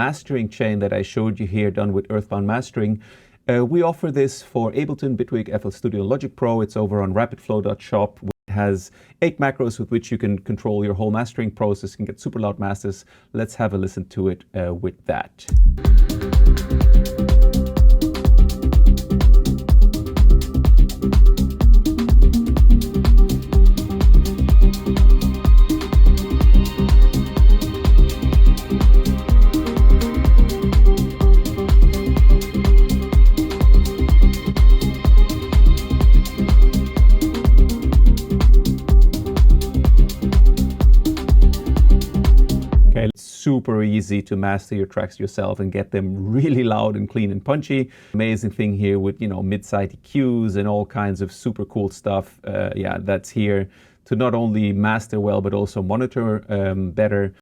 mastering chain that I showed you here done with Earthbound Mastering. We offer this for Ableton, Bitwig, FL Studio, and Logic Pro. It's over on rapidflow.shop. It has 8 macros with which you can control your whole mastering process. You can get super loud masters. Let's have a listen to it with that. Okay, it's super easy to master your tracks yourself and get them really loud and clean and punchy. Amazing thing here with, mid-side EQs and all kinds of super cool stuff. Yeah, that's here to not only master well, but also monitor better.